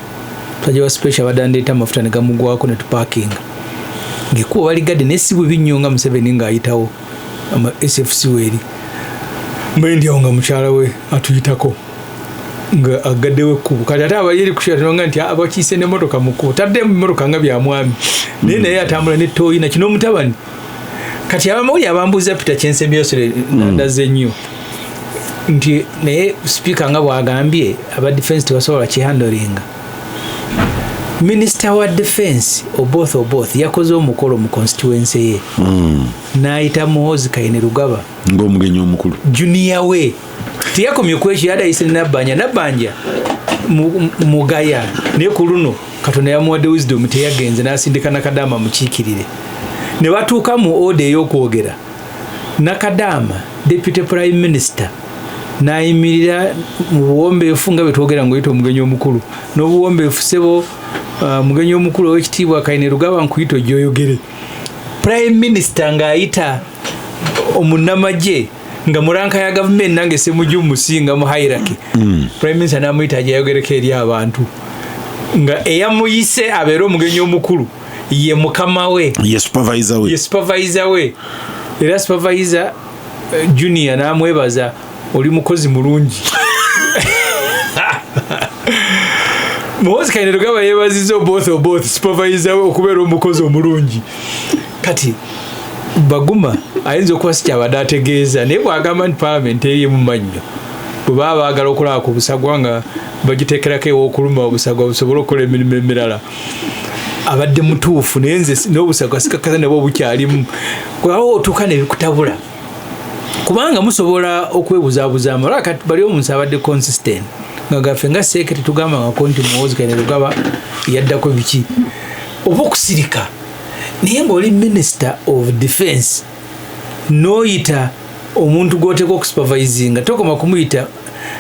twajewa special badandeeta amafuta ne gamugwako ne tupakinga ngekuba baligadde nesibu binyonga Museveni ng'ayitawo SFC weeri mbendi awo nga mukyala we atuyitako nga agaddewo ekkubo kati ate abali eri ku Sheraton nga nti abakiise n'emmotoka mu kkubo taddemu emmotoka nga bya mwami naye atambula ne tooyina kino mutabani kati abamawulire abambuuza Peter Kyensembyosere ndaze nnyo nti naye speaker nga bwagambye aba defense tebasobola kihandolinga Minister wa defense both yakoze omukolo mu constituency ye n'ayita Muhoozi Kainerugaba
ng'omugenyi omukulu
junior we tiyakomye kwekyo yadayise Nabbanja mugaya naye ku luno Katonda yamuwadde wisdom teyagenze n'asindika Nakadaama mukiikirire ne batuuka mu order ey'okwogera Nakadaama deputy prime minister n'ayimirira mu buwombeefu nga bwe twogera ng'oyita omugenyi omukulu n'obuwombeefu sebo mugenyi omukulu ow'ekitiibwa Kayine Rugaba nkuyita gy'oyogere prime minister ng'ayita omunnamagye nga muranka ya gavumenti nange semuju musinga mu hierarchy prime minister n'amuyita ajayogereko eri abantu nga eyamuyise abeere omugenyi omukulu ye mukama we
ye supervisor we era supervisor junior n'amwebaza oli mukozi mulungi Muhoozi Kayine Rugaba yeebazizza both supervisor we okubeera omukozi omulungi kati Baguma ayinza okuba si kyabadde ategeeza naye bw'agamba nti paalamenti eri mu mannyo bwe baba baagala okulaba ku busagwa nga bagiteekerako ew'okuluma obusagwa busobole okukola emirimu emirala abadde mutuufu naye nze n'obusagwa sikakkaza nabwo bukyalimu awo otuuka ne bikutabula kubanga musobola okwebuzaabuzamu olwa kati bali omuntu abadde consistent nga gaffe nga seeketi tugamba nga konti Muhoozi Kayine Rugaba yaddako biki oba okusirika naye ng'oli minister of defense n'oyita omuntu gw'oteeka okusupervisinga tokoma kumuyita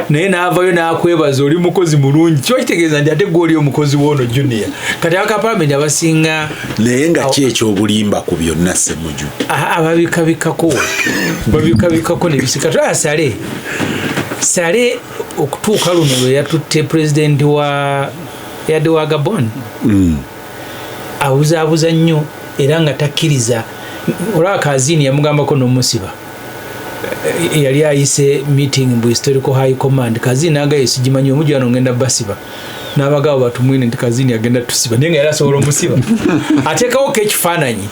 naye n'avayo n'akwebaza oli mukozi mulungi kiba kitegeeza nti ate gw'oli omukozi w'ono junior kati abakapaalamenti abasinga naye nga ki ekyobulimba ku byonna Ssemuju
babikabikako ne bisika Sale okutuuka luno lwe yatutte pulezidenti yadde wa Gabon abuzaabuza nnyo era nga takkiriza olwa Kazini yamugambako n'omusiba yali ayise meeting mu historical high command Kazini aga yesigimanyi omuju wano ngenda basiba n'abagabo batumwine nti Kazini agenda tusiba naye nga yali asobola omusiba ateekawo ekifaananyi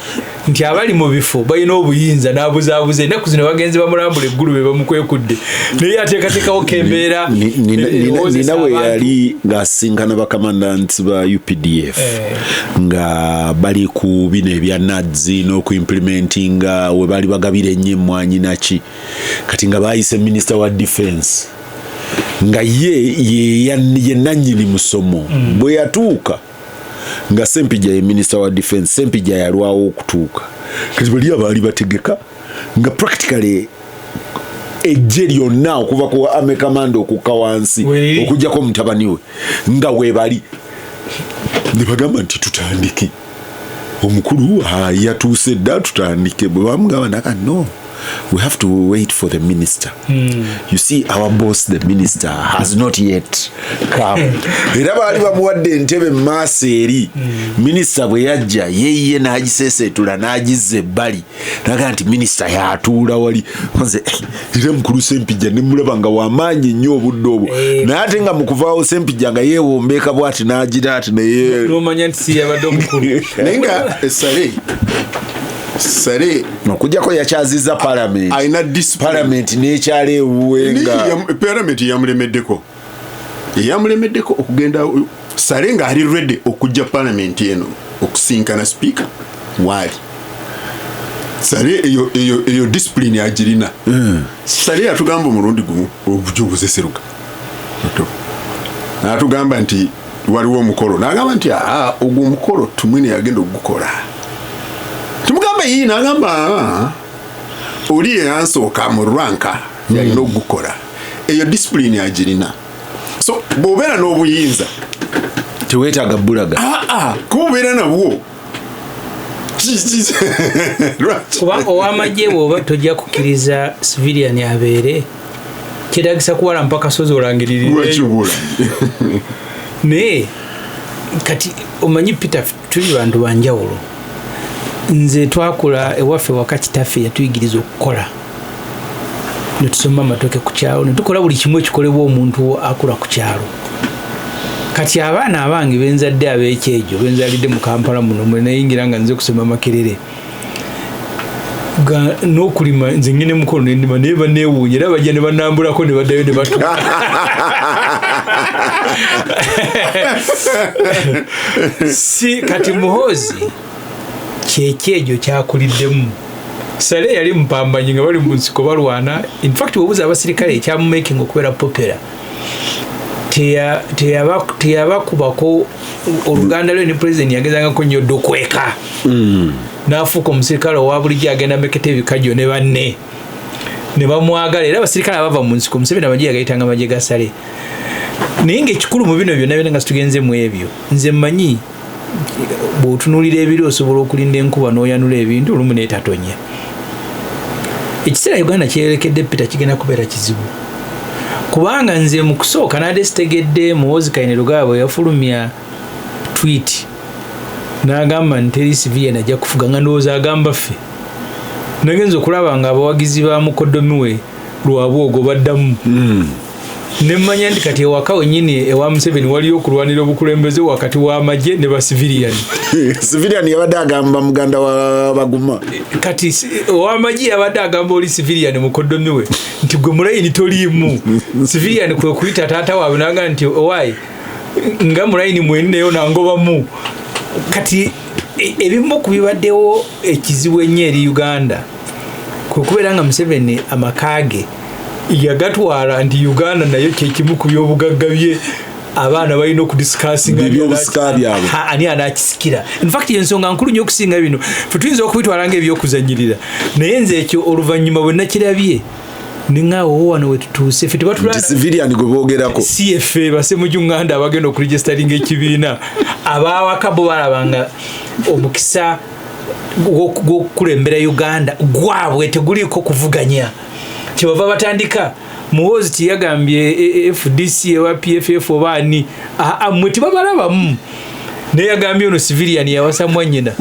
nti abali mu bifo balina obuyinza n'abuzaabuza ennaku zino bagenzi bamulambula eggulu be bamukwekudde naye ateekateekawo kembeera
nina we yali ng'asinkana bakamandanti ba UPDF nga bali ku bino ebya nadzi n'okuimplementinga we bali bagabira ennyo emmwanyi naki kati nga baayise minisita wa defense nga ye nannyini musomo bwe yatuuka nga Sempija ye minister wa defense Sempija yalwawo okutuuka kati bali abaali bategeka nga practically ejje lyonna okuva ku Army Command okukka wansi okujjako mutabani we nga weebali ne bagamba nti tutandike omukulu yatuuse dda tutandike bwe bamugamba naka no we have to wait for the minister. You see, our boss, the minister, has not yet come. Era bali bamuwadde entebe maaso eri minister bwe yajja yeye n'agiseeseetula n'agizza ebbali naga nti minister yatuula wali nze era mukulu Sempija ne mulaba nga w'amaanyi nnyo obudde obwo naye ate nga mu kuvaawo Sempija nga yeewombeeka bw'ati n'agira ati naye
n'omanya nti si yabadde omukulu
naye nga Sare
okujjako yakyazizza parliament n'ekyalo ewuwenga
parliament yamulemeddeko okugenda Sare nga ali ready okujja parliament eno okusinkana speaker waali Sare eyo discipline agirina Sare yatugamba omulundi gumu obujubuze seruka n'atugamba nti waliwo omukolo n'agamba nti ogwo omukolo tumwine yagenda okugukola tumugamba yii n'agamba oli yansooka mu ranka yalina okugukola eyo discipline agirina so bw'obeera n'obuyinza
teweetaaga bbulaga
kuba obeera nabwo
kuba ow'amagye bw'oba tojja kukkiriza civilian abeere kyetagisa kuwala mpaka kasozi olangiririre naye kati omanyi Peter tuli bantu banjawulo nze twakula ewaffe waka kitaffe yatuyigiriza okukola netusoma amatoke ku kyalo netukola buli kimu ekikolebwa omuntu akula ku kyalo kati abaana abange benzadde ab'ekyejo benzalidde mu Kampala muno mwe nayingira nga nze kusoma Makerere n'okulima nze ngene mukolo nendima naye baneewuunya era bajja ne banambulako ne baddayo ne batuuka si kati Muhoozi kyekyejo kyakuliddemu Sale yali mpambanyi nga bali mu nsiko balwana in fact obuza abasirikale ekyamumaking okubeera popular teyabakubako oluganda lwe ni president yagezangako nnyo dukweka n'afuuka omusirikale owa bulijjo agenda meketa ebikajjo ne banne ne bamwagala era abasirikale abava mu nsiko Museveni amagye yagayitanga amagye ga Sale. Naye ng'ekikulu mu bino byonna nga situgenze mu ebyo nze mmanyi bw'otunuulira ebiri osobola okulinda enkuba n'oyanula ebintu olumu n'etatonya. Ekiseera Uganda kyerekedde Peter kigenda kubeera kizibu kubanga nze mu kusooka nadde sitegedde Muhoozi Kayine Lugaba bwe yafulumya tweet n'agamba nti teri civilian ajja kufuga nga ndowooza agamba ffe nagenza okulaba nga abawagizi ba mukoddomi we lwabwogo baddamu ne mmanya nti kati ewaka wennyini ewa Museveni waliyo okulwanira obukulembeze wakati w'amagye ne ba civilian.
Civilian yabadde agamba muganda wa Baguma
kati ow'amagye yabadde agamba oli civilian mukoddomi we nti gwe mulayini toliimu. Civilian kwe kuyita taata waabwe n'agamba nti owaayi nga mulayini mwenneyo nangobamu. Kati ebimu ku bibaddewo ekizibu ennyo eri Uganda kwe kubeera nga Museveni amakaage yagatwala nti Uganda nayo kyekimu ku byobugagga bye abaana balina okudisikasinga ani anakisikira. In fact ensonga nkulu nnyo okusinga bino fe tuyinza okubitwala ng'ebyokuzanyirira naye nze ekyo oluvannyuma bwe nakirabye ningaawo wano wetutuuse fe tebatulana
civilian gwe boogerako
CFA basemujunganda abagenda okuregistaringa ekibiina abaawaka bo balabanga omukisa gw'okukulembera Uganda gwabwe teguliiko kuvuganya. Kyebava batandika Muhoozi tiyagambye FDC ewa PFF obaani mwe tibabalabamu naye yagambye ono civilian yawasa mwannyina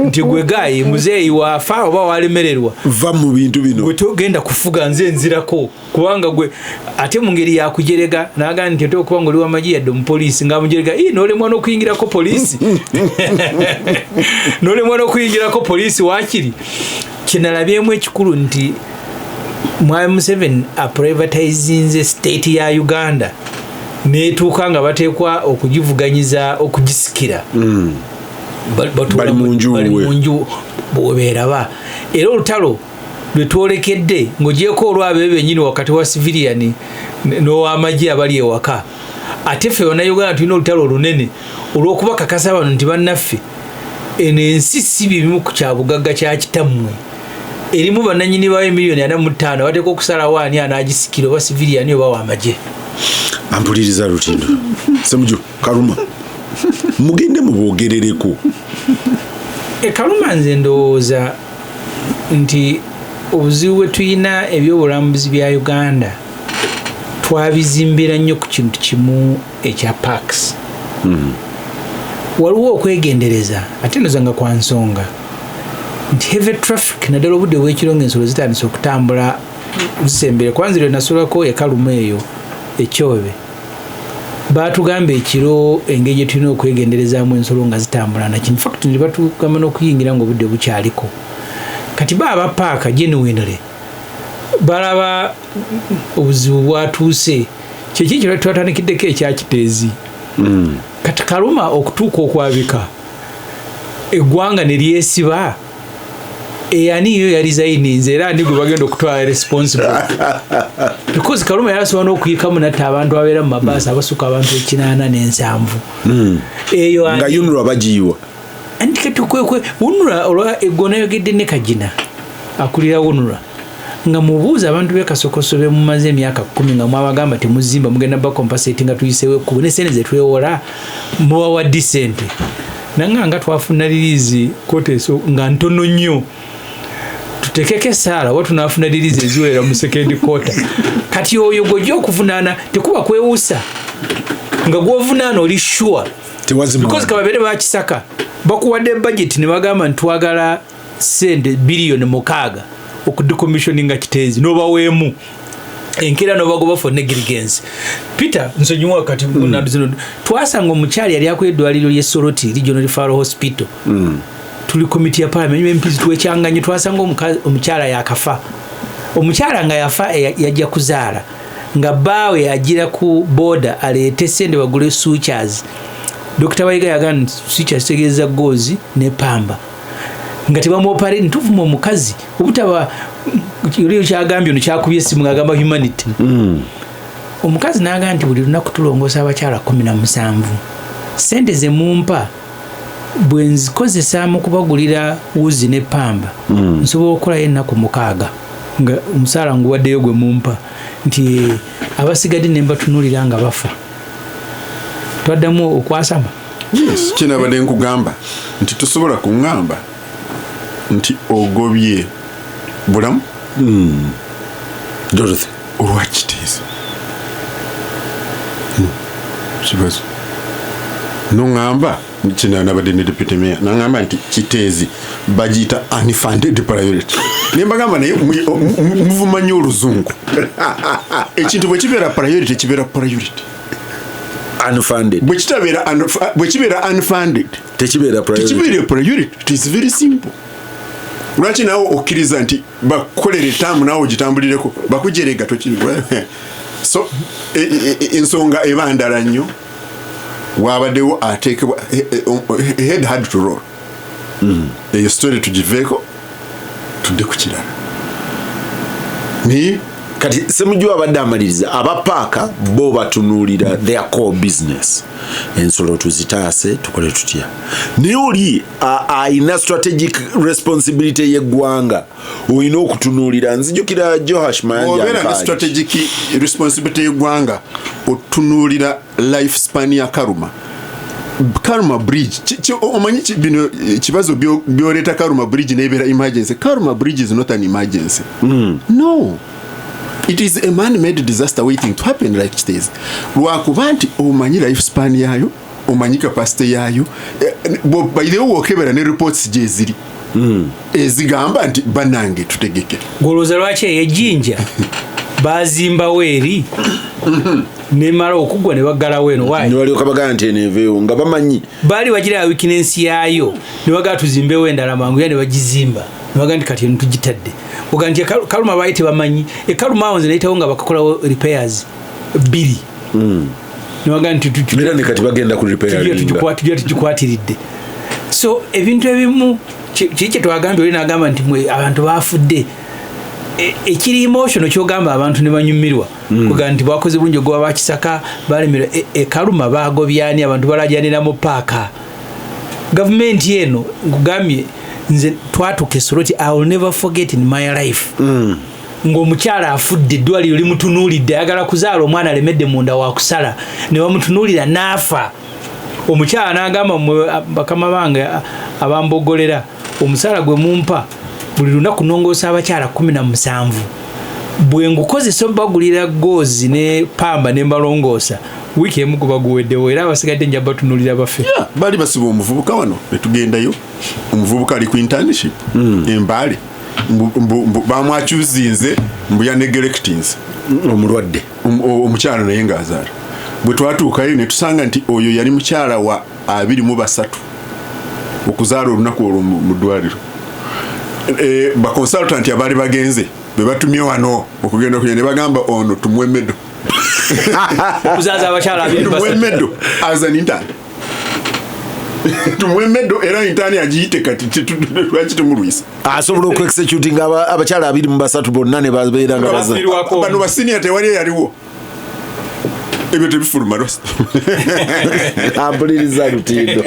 nti gwe gayi muzeeyi waafa oba walemererwa
va mu bintu bino
gwe togenda kufuga nze nzirako kubanga gwe ate mu ngeri yakujerega n'agamba nti ate okuba nga oli w'amagye yadde omupoliisi ng'amujerega n'olemwa n'okuyingirako poliisi n'olemwa n'okuyingirako poliisi waakiri. Kinalabyemu ekikulu nti Mwami Museveni aprivatizinze state ya Uganda netuuka nga bateekwa okugivuganyiza okugisikira
bali munju
bwebeeraba era olutalo lwetwolekedde ng'ogyeko olwabo bennyini wakati wa civilian n'ow'amagye abali ewaka ate ffe bannayuganda tulina olutalo olunene olw'okubakakasa bano nti bannaffe eno ensi si bimu ku kyabugagga kya kitammwe erimu bannanyini bayo miliyoni 45 bateeka okusalawo ani anaagisikira oba civilian oba w'amagye.
Ampuliriza Lutindo Ssemujju Kaluma mugende muboogerereko.
Kaluma nze ndowooza nti obuzibu bwe tulina ebyobulambuzi bya Uganda twabizimbira nnyo ku kintu kimu ekya parks. Waliwo okwegendereza ate ndozanga kwa nsonga nti heavy traffic naddala obudde bw'ekiro ng'ensolo zitandise okutambula zisembere. Kwanza lwe nasulako Kaluma eyo ekyobe batugamba ekiro engeri gye tulina okwegenderezaamu ensolo nga zitambula nakino. In fact ne batugamba n'okuyingira ng'obudde bukyaliko. Kati baaba paaka genuinely balaba obuzibu bwatuuse kyeki kyo twatandikiriddeko ekyakiteezi. Kati Kaluma okutuuka okwabika eggwanga ne lyesiba ani yo yali zayininze era ani gwe bagenda okutwala responsible because Kaluma yasobola n'okuyikamu natta abantu abeera mu mabaasi abasuka abantu 87 eyo
nga Yunura bagiyiwa
anti kati kwekwe Unura olwa eggona yogedde ne Kagina akulira Unura nga mubuuza abantu b'e Kasokoso be mumaze emyaka 10 nga mwabagamba temuzimba mugenda bakompasate nga tuyiseewo ekkubo ne sente ze twewola mubawa decent nga twafuna release koteso nga ntono nnyo tutekeke sala watu nafuna release eziwera mu second quarter. Kati oyo gojja okuvunaana tekuba kwewusa nga gwovunana oli sure because kababere bakisaka bakuwadde budget ne bagamba ntwagala sente bilioni 6 okudecommissioninga Kiteezi nobaweemu enkera nobagoba for negligence. Peter nsonyiwa wakati zino twasanga omukyali yali akwedwaliro lye Soroti Regional Referral Hospital. Tuli committee ya parliament MPs twekyanganye twasanga omukyala yakafa. Omukyala nga yafa yajja kuzaala nga baawe agira ku border aleete sente bagule sutures. Dr. Bayiga yagamba sutures tegeeza gozi ne pamba nga tebamuoperate ntuvuma omukazi obutaba kiri kyagambye kyakubye essimu ng'agamba humanity. Omukazi n'agamba nti buli lunaku tulongoosa abakyala 17 sente ze mumpa bwe nzikozesa mu kubagulira wuzi ne pamba nsobola okukolayo ennaku 6 nga omusaala nguwaddeyo gwe mumpa nti abasigadde ne mbatunuulira nga bafa twaddamu okwasama.
Yes, kinabadde nkugamba nti tosobola kuŋŋamba nti ogobye bulamu
Dorothy
olwakiteezo kibazo noŋŋamba kinanabadde ne deputy mayor naŋŋamba nti kiteezi bagiyita unfunded priority nembagamba naye muvumanyi oluzungu ekintu bwe kibeera priority kibeera priority
unfunded
bwe kibeera unfunded
tekibeera
priority. It is very simple. Lwaki naawe okkiriza nti bakolere etaamu naawe ogitambulireko bakujerega tokiri so ensonga eba ndala nnyo waabaddewo ateekebwa head hard to roll eyo story tugiveeko tudde ku kirala ni
kati semujju abadde amaliriza abapaaka bo batunuulira their core business ensolo tuzitaase tukole tutya naye oli ayina strategic responsibility y'eggwanga olina okutunuulira nzijukira Joash Mayanja
obeera ne strategic responsibility y'eggwanga otunuulira life span ya Karuma Bridge omanyi bino kibazo byoleeta Karuma Bridge nebeera emergency. Karuma Bridge is not an emergency. No, it is a man-made disaster waiting to happen like it is. Lwakuba nti omanyi life span yayo omanyi capacity yayo baidewo wokebera ne reports gye ziri ezigamba nti banange tutegeke
golooza lwaki eyejjinja bazimbawo eri nemala okugwa ne baggalawo eno waayi
nibalyoka bagamba nti eneeveewo nga bamanyi
baali bagira weakness yayo ne bagaa tuzimbewo endala mangu ya ne bagizimba ne bagaa nti kati eno tugitadde oga nti Karuma baali tebamanyi Karuma awo nze nayitawo nga bakakolawo repairs 2 ne bagaa nti
era ne kati bagenda ku
tujja tugikwatiridde. So ebintu ebimu kiki twagambye oli n'agamba nti abantu baafudde ekiri emotion kyogamba abantu ne banyumirwa kuga nti bakoze bulungi ogwa bakisaka balemera Karuma bagobyani abantu balajyanira mu paaka gavumenti eno ngugambye nze twatuka Soroti. I will never forget in my life ng'omukyala afudde eddwaliro limutunuulidde ayagala kuzaala omwana alemedde munda wa kusala ne bamutunuulira n'afa. Omukyala n'agamba bakama bange abambogolera omusaala gwe mumpa buli lunaku nongoosa abakyala 17 bwe ngukozesa bagulira goozi ne pamba ne mbalongoosa wiiki emu kuba guweddewo era abasigadde nja batunuulira bafe.
Baali basiba omuvubuka wano ne tugendayo omuvubuka ali ku internship Embaale bamwakyuzinze mbu yanegelectins
omulwadde
omukyala naye ng'azaala. Bwe twatuukayo ne tusanga nti oyo yali mukyala wa 23 okuzaala olunaku olwo mu ddwaliro. Baconsultant abaali bagenze be batumye wano okugenda ne bagamba ono tumuwe meddo
okuzaza abakyala 23
tumuwe meddo as an intern tumuwe meddo era intern agiyite kati lwaki tumulwisa
asobola okuexecuting abakyala 23 bonna ne babeera nga
bano basiniya tewali yaliwo ebyo tebifuluma
ampuliriza lutindo